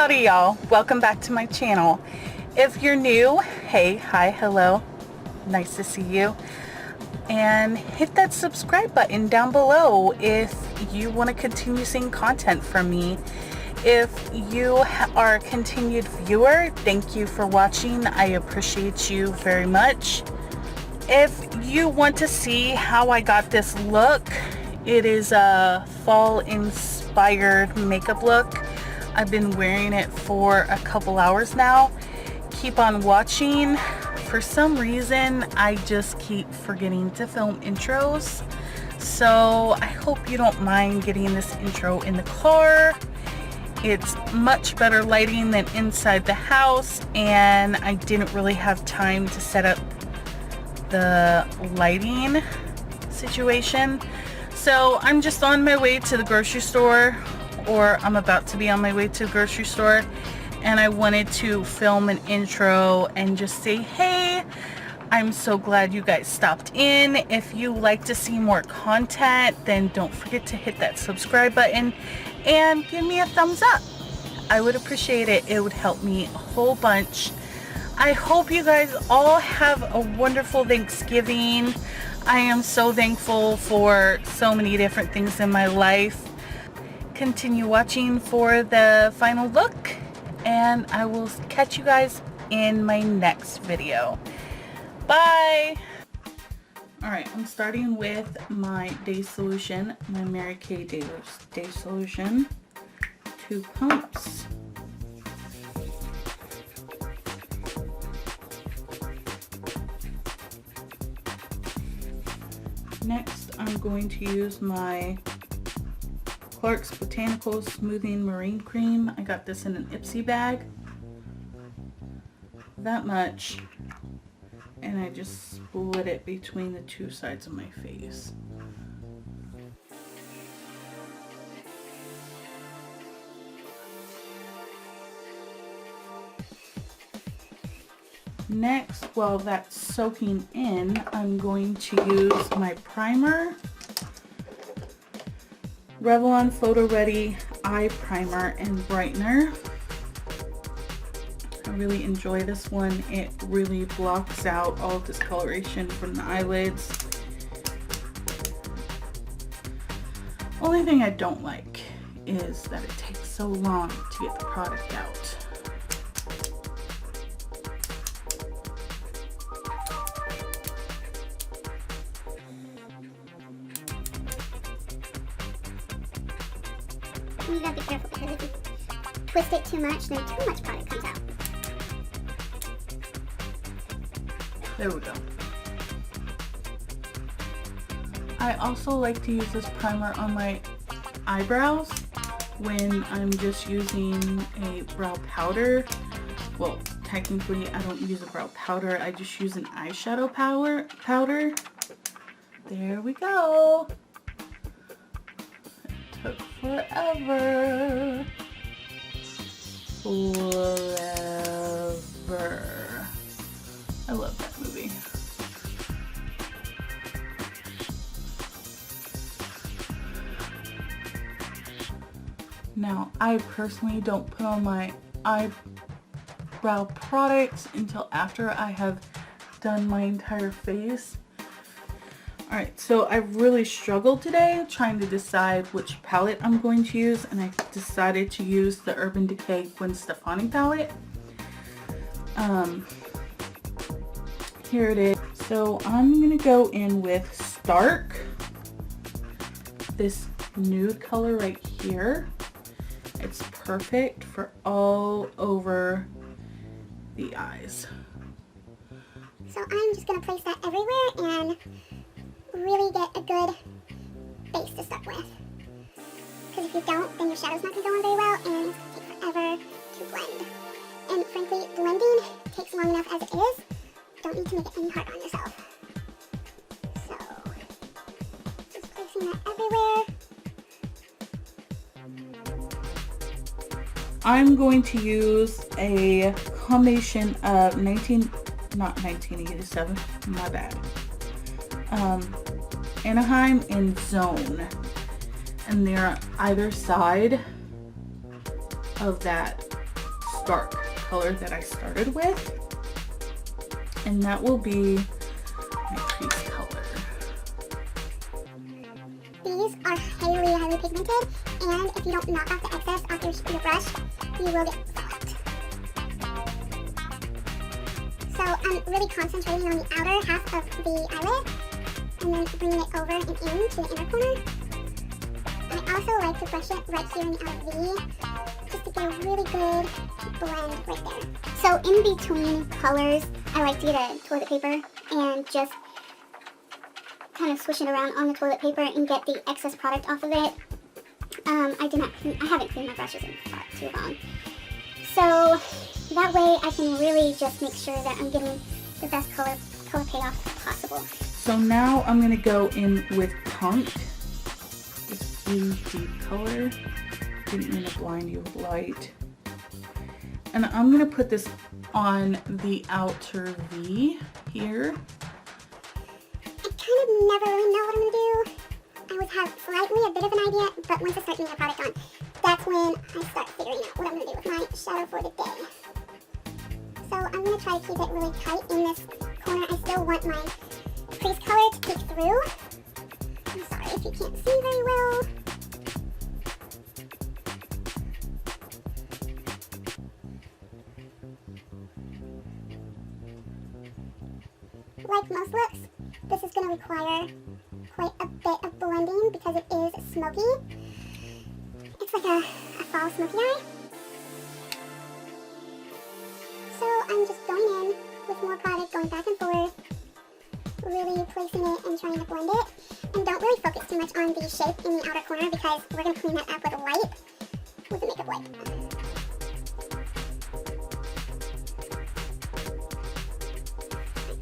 Howdy y'all, welcome back to my channel. If you're new, hey, hi, hello, nice to see you. And hit that subscribe button down below if you want to continue seeing content from me. If you are a continued viewer, thank you for watching. I appreciate you very much. If you want to see how I got this look, it is a fall inspired makeup look. I've been wearing it for a couple hours now. Keep on watching. For some reason, I just keep forgetting to film intros. So I hope you don't mind getting this intro in the car. It's much better lighting than inside the house, and I didn't really have time to set up the lighting situation. So I'm just on my way to the grocery store, or I'm about to be on my way to the grocery store, and I wanted to film an intro and just say, hey, I'm so glad you guys stopped in. If you like to see more content, then don't forget to hit that subscribe button and give me a thumbs up. I would appreciate it. It would help me a whole bunch. I hope you guys all have a wonderful Thanksgiving. I am so thankful for so many different things in my life. Continue watching for the final look, and I will catch you guys in my next video. Bye! Alright, I'm starting with my Day Solution, my Mary Kay Day Solution. 2 pumps. Next, I'm going to use my Clark's Botanical Smoothing Marine Cream. I got this in an Ipsy bag. That much. And I just split it between the 2 sides of my face. Next, while that's soaking in, I'm going to use my primer. Revlon Photo Ready Eye Primer and Brightener. I really enjoy this one. It really blocks out all discoloration from the eyelids. Only thing I don't like is that it takes so long to get the product out. You gotta be careful because if you twist it too much, then too much product comes out. There we go. I also like to use this primer on my eyebrows when I'm just using a brow powder. Well, technically I don't use a brow powder, I just use an eyeshadow powder. There we go. Took forever. I love that movie. Now, I personally don't put on my eyebrow products until after I have done my entire face. Alright, so I've really struggled today trying to decide which palette I'm going to use, and I decided to use the Urban Decay Gwen Stefani palette. Here it is. So I'm going to go in with Stark, this nude color right here. It's perfect for all over the eyes. So I'm just going to place that everywhere and really get a good base to start with. Because if you don't, then your shadow's not going to go on very well, and it's going to take forever to blend. And frankly, blending takes long enough as it is. You don't need to make it any harder on yourself. So, just placing that everywhere. I'm going to use a combination of 1987, my bad. Anaheim and Zone, and they're either side of that dark color that I started with, and that will be my crease color. These are highly pigmented, and if you don't knock off the excess off your brush, you will get fallout. So I'm really concentrating on the outer half of the eyelid, and then bringing it over and in to the inner corner. I also like to brush it right here in the outer V, just to get a really good blend right there. So in between colors, I like to get a toilet paper and just kind of swish it around on the toilet paper and get the excess product off of it. I haven't cleaned my brushes in far too long. So that way I can really just make sure that I'm getting the best color payoff possible. So now I'm gonna go in with Punk, this blue deep color. Didn't mean to blind you with light. And I'm gonna put this on the outer V here. I kind of never really know what I'm gonna do. I always have slightly a bit of an idea, but once I start putting the product on, that's when I start figuring out what I'm gonna do with my shadow for the day. So I'm gonna try to keep it really tight in this corner. I still want my crease color to peek through. I'm sorry if you can't see very well. Like most looks, this is going to require quite a bit of blending because it is smoky. It's like a fall smoky eye. So I'm just going in with more product, going back and forth, really placing it and trying to blend it. And don't really focus too much on the shape in the outer corner because we're going to clean that up with a wipe, with a makeup wipe.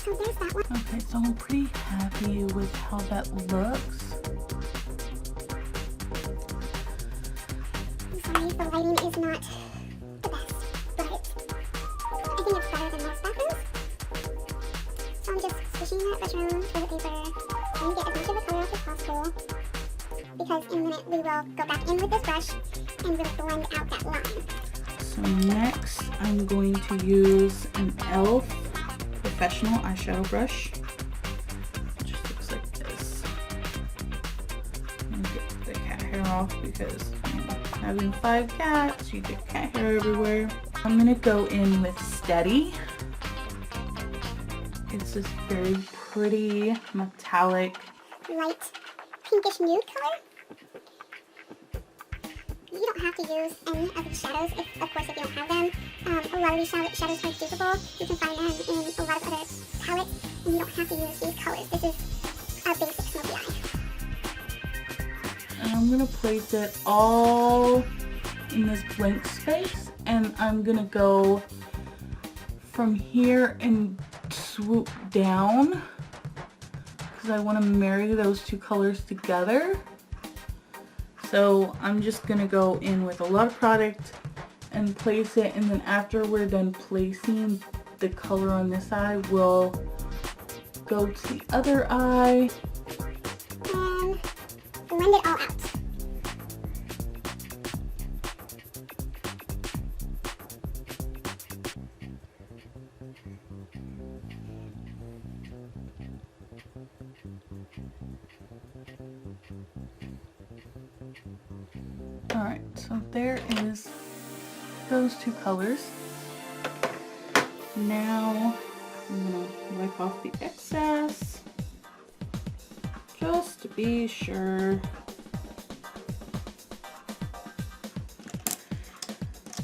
So there's that one. Okay, so I'm pretty happy with how that looks. I'm sorry if the lighting is not the best, but I think it's better than most bathrooms. So I'm just swishing that brush around toilet paper, trying to get as much of the color off as possible, because in a minute we will go back in with this brush and really blend out that line. So next I'm going to use an e.l.f. professional eyeshadow brush. It just looks like this. I'm gonna get the cat hair off because, you know, having 5 cats, you get cat hair everywhere. I'm gonna go in with Steady. It's this very pretty metallic Light pinkish nude color. You don't have to use any of these shadows, of course, if you don't have them. A lot of these shadows are dupable. You can find them in a lot of other palettes, and you don't have to use these colors. This is a basic smoky eye. and I'm gonna place it all in this blank space, and I'm gonna go from here and swoop down because I want to marry those two colors together. So I'm just gonna go in with a lot of product and place it, and then after we're done placing the color on this eye, we'll go to the other eye And blend it all out. Alright, so there is those two colors. Now I'm going to wipe off the excess just to be sure.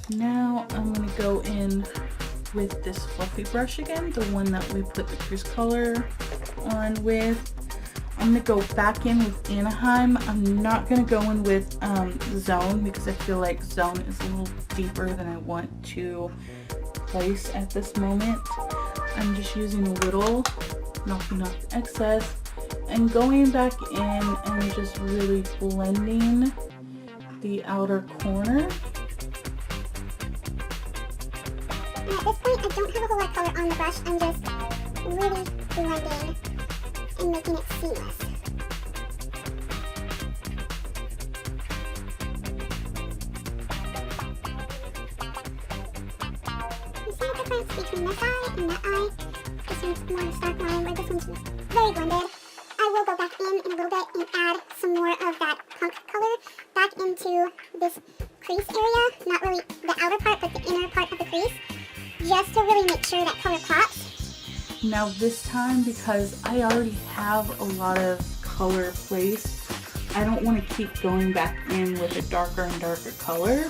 Now I'm going to go in with this fluffy brush again, the one that we put the crease color on with. I'm going to go back in with Anaheim. I'm not going to go in with Zone because I feel like Zone is a little deeper than I want to place at this moment. I'm just using a little, knocking off the excess, and going back in and just really blending the outer corner. And at this point, I don't have a whole lot of color on the brush. I'm just really blending and making it seamless. difference between this eye and that eye. This one's more of a stark line, where this one's very blended. I will go back in a little bit and add some more of that punk color back into this crease area. Not really the outer part, but the inner part of the crease, just to really make sure that color pops. Now this time, because I already have a lot of color placed, I don't want to keep going back in with a darker and darker color.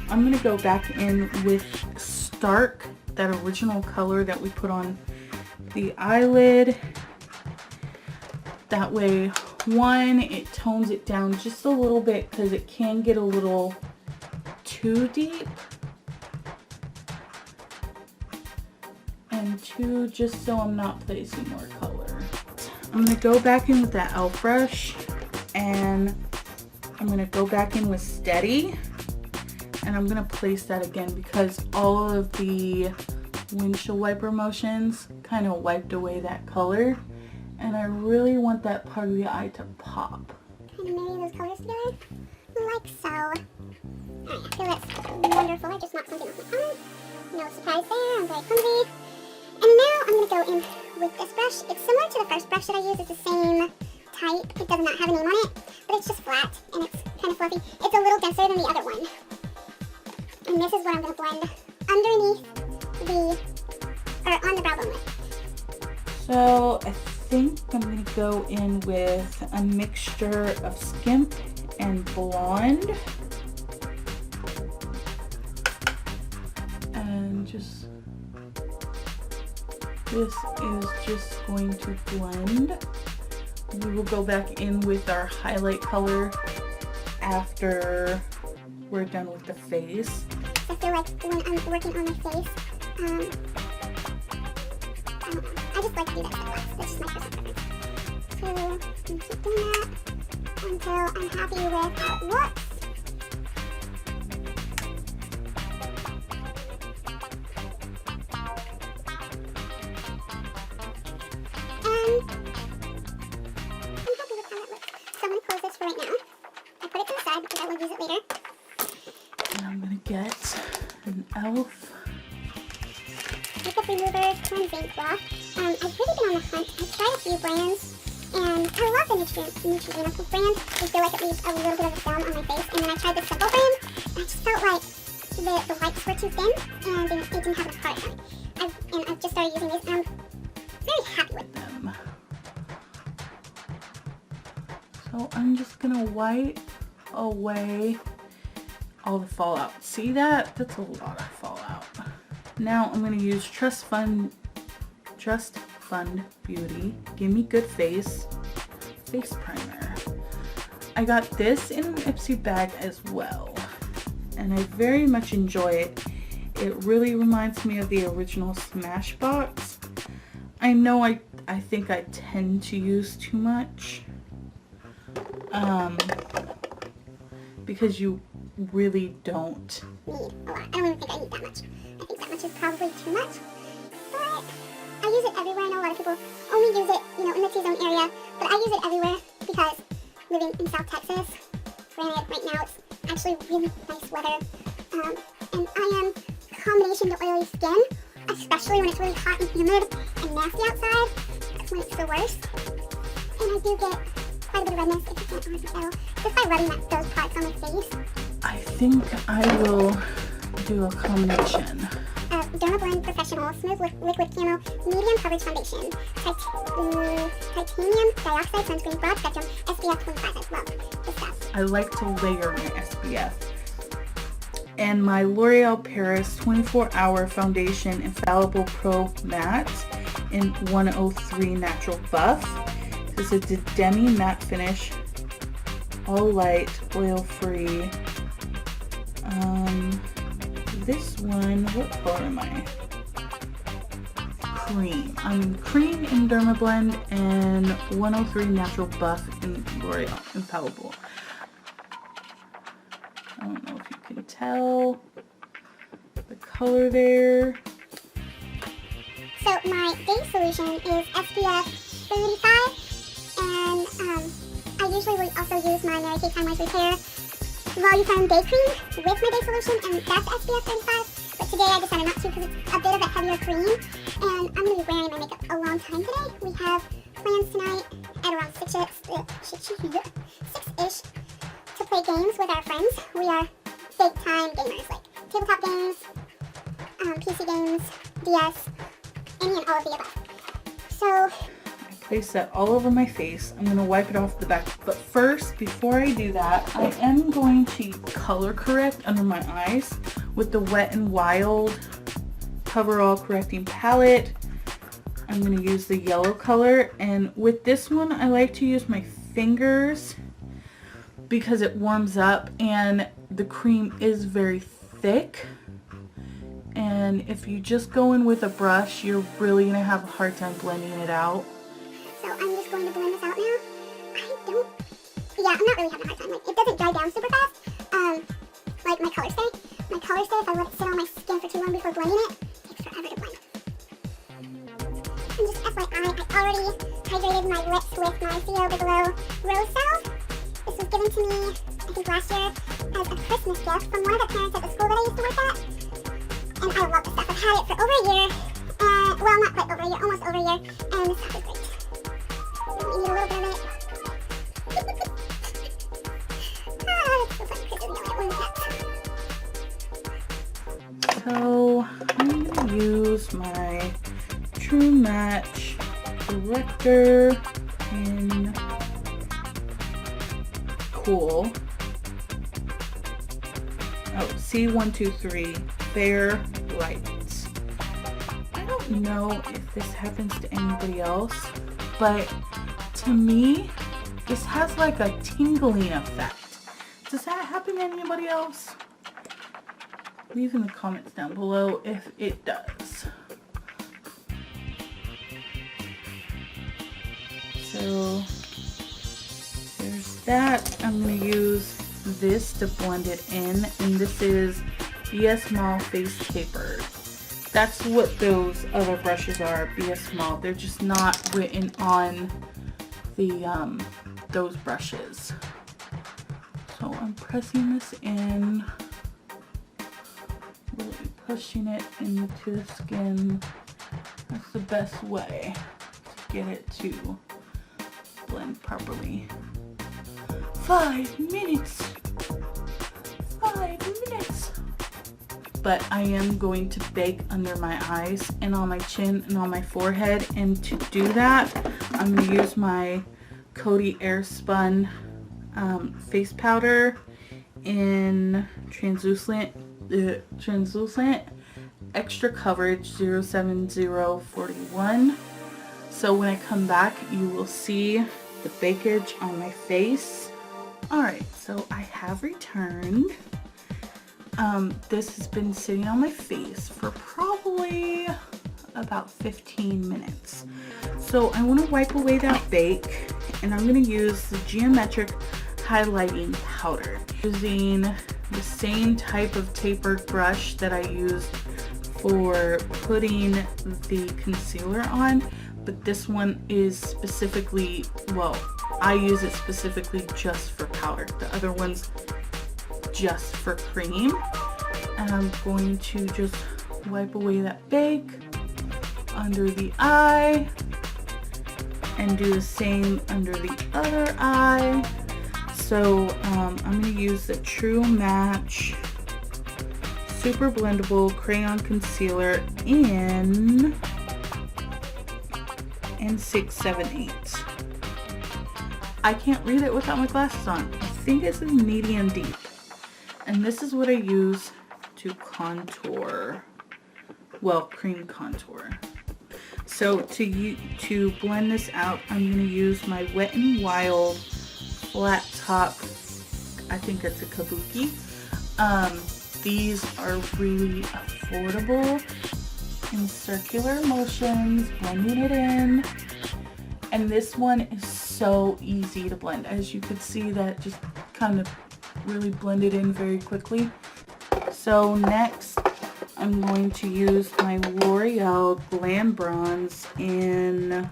I'm going to go back in with Stark, that original color that we put on the eyelid. That way, one, it tones it down just a little bit because it can get a little too deep. And two, just so I'm not placing more color. I'm going to go back in with that e.l.f. brush, and I'm going to go back in with Steady, and I'm going to place that again because all of the windshield wiper motions kind of wiped away that color, and I really want that part of the eye to pop. Kind of marry those colors together, like so. Alright, I feel that's wonderful. I just knocked something off my arm. No surprise there, I'm very clumsy. And now I'm going to go in with this brush. It's similar to the first brush that I used. It's the same type. It does not have a name on it, but it's just flat and it's kind of fluffy. It's a little denser than the other one. And this is what I'm going to blend underneath on the brow bone with. So I think I'm going to go in with a mixture of Skimp and Blonde. And just, this is just going to blend. We will go back in with our highlight color after we're done with the face. I feel like when I'm working on my face, I just like to do that with wax. That's just my personal preference. So I'm going to keep doing that until I'm happy with how it looks. And I'm happy with how it looks. So I'm going to close this for right now. I put it to the side because I will use it later. And I'm going to get an e.l.f. makeup remover cleansing cloth. I've really been on the hunt. I've tried a few brands, and I love the Neutrogena brand. I feel like it leaves a little bit of a film on my face. And then I tried the Simple brand, and I just felt like the wipes were too thin, and they didn't have enough product on it. I've just started using these, and I'm very happy with them. So I'm just going to wipe away all the fallout. See that? That's a lot of fallout. Now I'm going to use Trust Fund Beauty Gimme Good Face Primer. I got this in an Ipsy bag as well, and I very much enjoy it. It really reminds me of the original Smashbox. I know I think I tend to use too much, because you really don't need a lot. I don't even think I need that much. I think that much is probably too much. But I use it everywhere. I know a lot of people only use it, in the T-zone area, but I use it everywhere because living in South Texas, granted, right now it's actually really nice weather, and I am combination to oily skin, especially when it's really hot and humid and nasty outside. That's when it's the worst. And I do get quite a bit of redness if you can't already tell, just by rubbing those products on my face. I think I will do a combination. Dermablend Professional Smooth Liquid Camo Medium Coverage Foundation. Titanium Dioxide Sunscreen Broad Spectrum SPF 25. I love this stuff. I like to layer my SPF. And my L'Oreal Paris 24-Hour Foundation Infallible Pro Matte in 103 Natural Buff. This is a demi matte finish, all light, oil-free. This one, what color am I? Cream. I'm cream in Dermablend and 103 Natural Buff in L'Oreal Infallible. I don't know if you can tell the color there. So my base solution is SPF 35, and I usually will also use my Mary Kay Time Wise Repair Volume Day Cream with my base solution, and that's SPF 35, but But today I decided not to because it's a bit of a heavier cream, and I'm going to be wearing my makeup a long time today. We have plans tonight at around 6-ish to play games with our friends. We are big time gamers, like tabletop games, PC games, DS, any and all of the above. So I place that all over my face. I'm going to wipe it off the back. But first, before I do that, I am going to color correct under my eyes with the Wet n Wild Coverall Correcting Palette. I'm going to use the yellow color, and with this one I like to use my fingers because it warms up and the cream is very thick, and if you just go in with a brush you're really going to have a hard time blending it out. So I'm just going to blend this out now. I'm not really having a hard time. Like, it doesn't dry down super fast. Like my color stay. My color stay, if I let it sit on my skin for too long before blending it, it takes forever to blend. And just FYI, I already hydrated my lips with my Zero Bigelow Rose Salve. This was given to me, I think last year, as a Christmas gift from one of the parents at the school that I used to work at. And I love this stuff. I've had it for over a year. Well, not quite over a year, almost over a year. And this stuff is great. You need a little bit of it. So I'm going to use my True Match Corrector in Cool. Oh, C123 Fair Lights. I don't know if this happens to anybody else, but to me, this has like a tingling effect. Does that happen to anybody else? Leave in the comments down below if it does. So there's that. I'm going to use this to blend it in, and this is BS Mall Face Taper. That's what those other brushes are, BS Mall. They're just not written on the those brushes. So I'm pressing this in, really pushing it into the skin. That's the best way to get it to blend properly. 5 minutes! 5 minutes! But I am going to bake under my eyes and on my chin and on my forehead, and to do that I'm going to use my Coty Airspun face powder in translucent extra coverage 07041. So when I come back you will see the bakage on my face. Alright, so I have returned. This has been sitting on my face for probably about 15 minutes. So I want to wipe away that bake, and I'm going to use the Geometric Highlighting Powder. Using the same type of tapered brush that I used for putting the concealer on, but this one is specifically, well, I use it specifically just for powder. The other one's just for cream. And I'm going to just wipe away that bake under the eye and do the same under the other eye. So I'm going to use the True Match Super Blendable Crayon Concealer in 6/7/8. I can't read it without my glasses on. I think it's in medium deep. And this is what I use to contour, well, cream contour. So to blend this out, I'm going to use my Wet n Wild flat top, I think it's a kabuki. These are really affordable, in circular motions, blending it in. And this one is so easy to blend. As you could see, that just kind of really blended in very quickly. So next I'm going to use my L'Oreal Glam Bronze in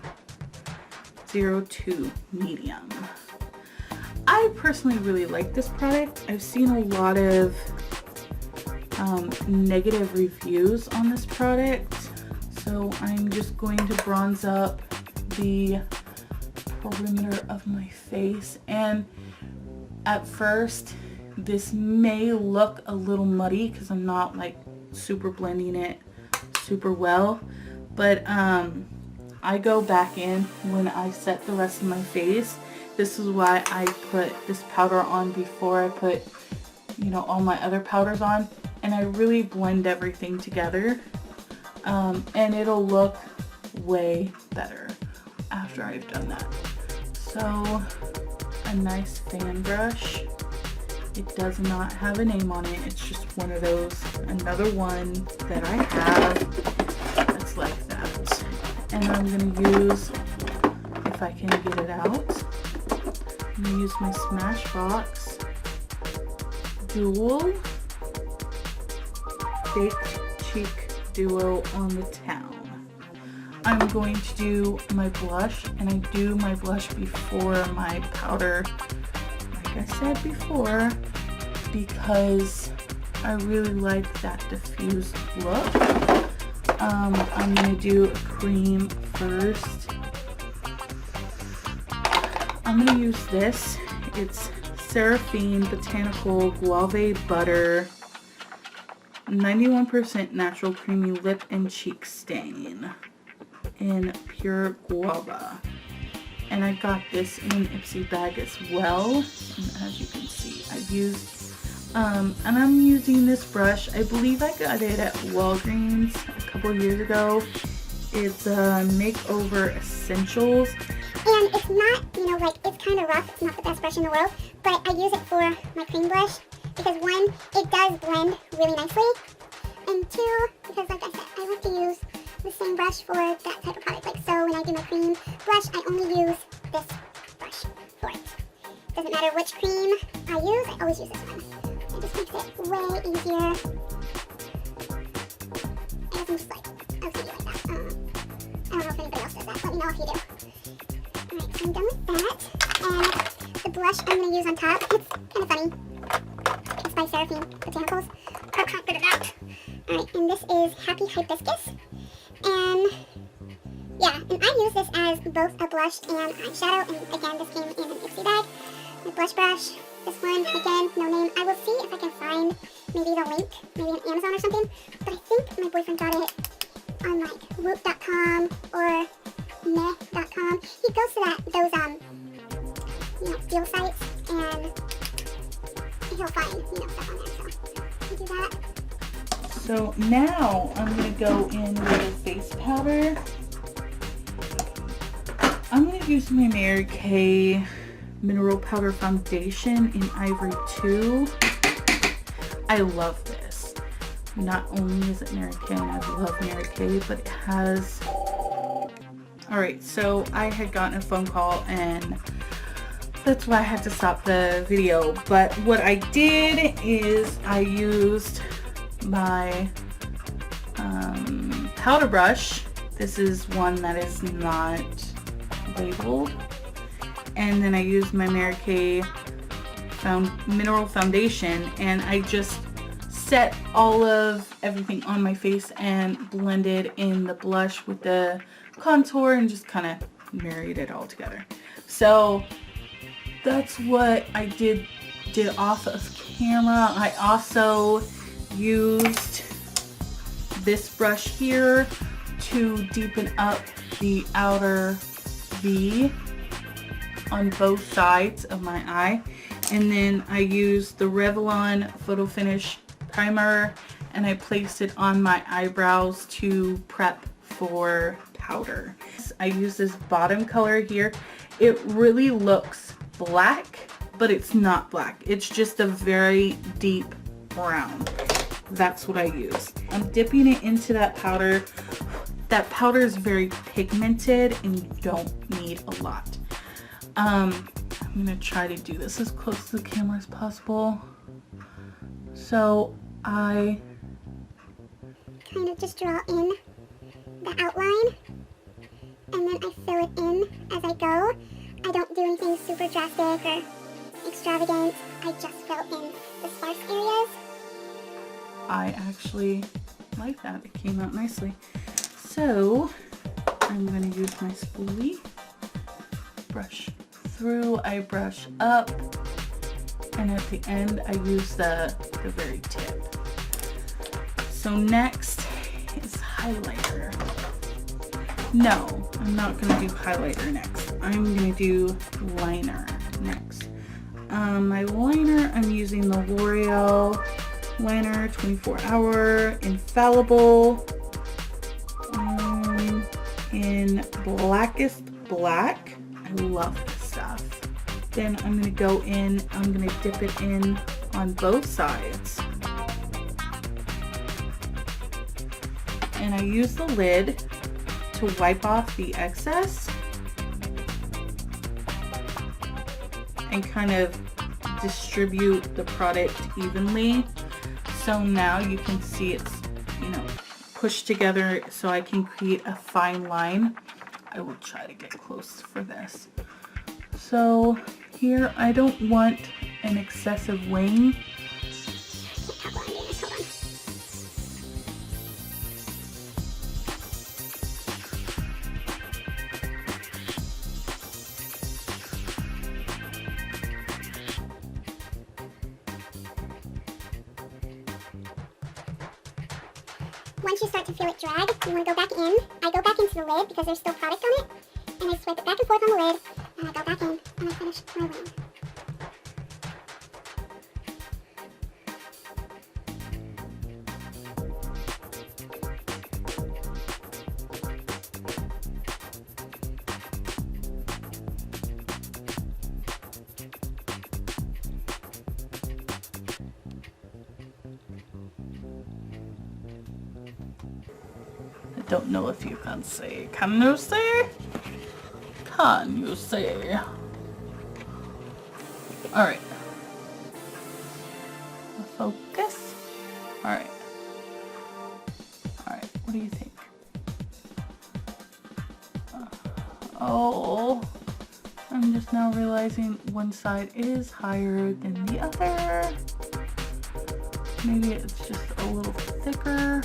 02 Medium. I personally really like this product. I've seen a lot of negative reviews on this product. So I'm just going to bronze up the perimeter of my face. And at first, this may look a little muddy because I'm not like super blending it super well. But I go back in when I set the rest of my face. This is why I put this powder on before I put, you know, all my other powders on. And I really blend everything together. And it'll look way better after I've done that. So, a nice fan brush. It does not have a name on it. It's just one of those, another one that I have that's like that. And I'm gonna use, if I can get it out, I'm gonna use my Smashbox Dual Baked Cheek Duo on the Town. I'm going to do my blush, and I do my blush before my powder, like I said before, because I really like that diffused look. I'm going to do a cream first. I'm going to use this. It's Seraphine Botanical Guave Butter 91% natural creamy lip and cheek stain in pure guava. And I got this in an Ipsy bag as well. And as you can see, I've used, and I'm using this brush. I believe I got it at Walgreens a couple years ago. It's Makeover Essentials. And it's not, you know, like, it's kind of rough. It's not the best brush in the world, but I use it for my cream blush because one, it does blend really nicely, and two, because like I said, I like to use the same brush for that type of product. Like, so when I do my cream blush, I only use this brush for it. Doesn't matter which cream I use, I always use this one. It just makes it way easier. It doesn't just like OCD like that. I don't know if anybody else does that. Let me know if you do. Alright, so I'm done with that. And the blush I'm going to use on top, it's kind of funny. It's by Seraphine Botanicals. I can't get it out. Alright, and this is Happy Hibiscus. And yeah, and I use this as both a blush and eyeshadow. And again, this came in an Ipsy bag. My blush brush, this one, again, no name. I will see if I can find maybe the link, maybe on Amazon or something. But I think my boyfriend got it on like Whoop.com or Meh.com. He goes to those you know, deal sites, and he'll find, you know, stuff on there. So I do that. So now I'm going to go in with a face powder. I'm going to use my Mary Kay Mineral Powder Foundation in Ivory 2. I love this. Not only is it Mary Kay, and I love Mary Kay, but it has... Alright, so I had gotten a phone call, and that's why I had to stop the video. But what I did is I used my powder brush. This is one that is not labeled, and then I used my Mary Kay Mineral Foundation, and I just set all of everything on my face and blended in the blush with the contour and just kind of married it all together. So that's what I did off of camera. I also used this brush here to deepen up the outer V on both sides of my eye. And then I used the Revlon Photo Finish primer, and I placed it on my eyebrows to prep for powder. I use this bottom color here. It really looks black, but it's not black. It's just a very deep brown. That's what I use. I'm dipping it into that powder. That powder is very pigmented and you don't need a lot. I'm gonna try to do this as close to the camera as possible. So I kind of just draw in the outline, and then I fill it in as I go. I don't do anything super drastic or extravagant. I just fill in the sparse areas. I actually like that. It came out nicely. So I'm going to use my spoolie, brush through, I brush up, and at the end I use the very tip. So next is highlighter. No, I'm not going to do highlighter next. I'm going to do liner next. My liner, I'm using the L'Oreal liner 24-hour infallible in blackest black. I love this stuff. Then I'm going to go in, I'm going to dip it in on both sides. And I use the lid to wipe off the excess and kind of distribute the product evenly. So now you can see it's, you know, pushed together so I can create a fine line. I will try to get close for this. So here I don't want an excessive wing. Once you start to feel it drag, you want to go back in. I go back into the lid because there's still product on it, and I swipe it back and forth on the lid, and I go back in, and I finish my wing. I don't know if you can see. Can you see? Can you see? Alright. Focus. Alright. Alright, what do you think? Oh, I'm just now realizing one side is higher than the other. Maybe it's just a little thicker.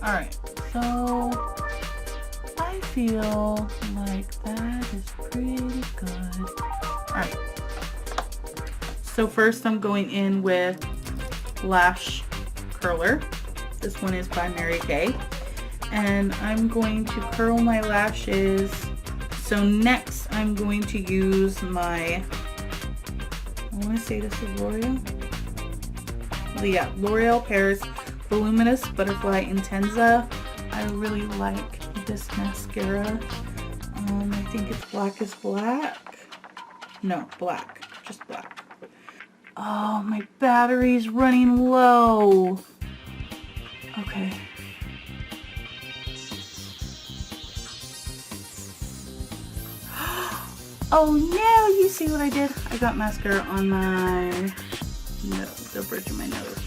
Alright, so I feel like that is pretty good. Alright, so first I'm going in with Lash Curler. This one is by Mary Kay. And I'm going to curl my lashes. So next I'm going to use my, I want to say this is L'Oreal. Yeah, L'Oreal Paris Voluminous Butterfly Intensa. I really like this mascara. I think it's Black is Black. No, black. Just black. Oh, my battery's running low. Okay. Oh no, you see what I did? I got mascara on my nose, the bridge of my nose.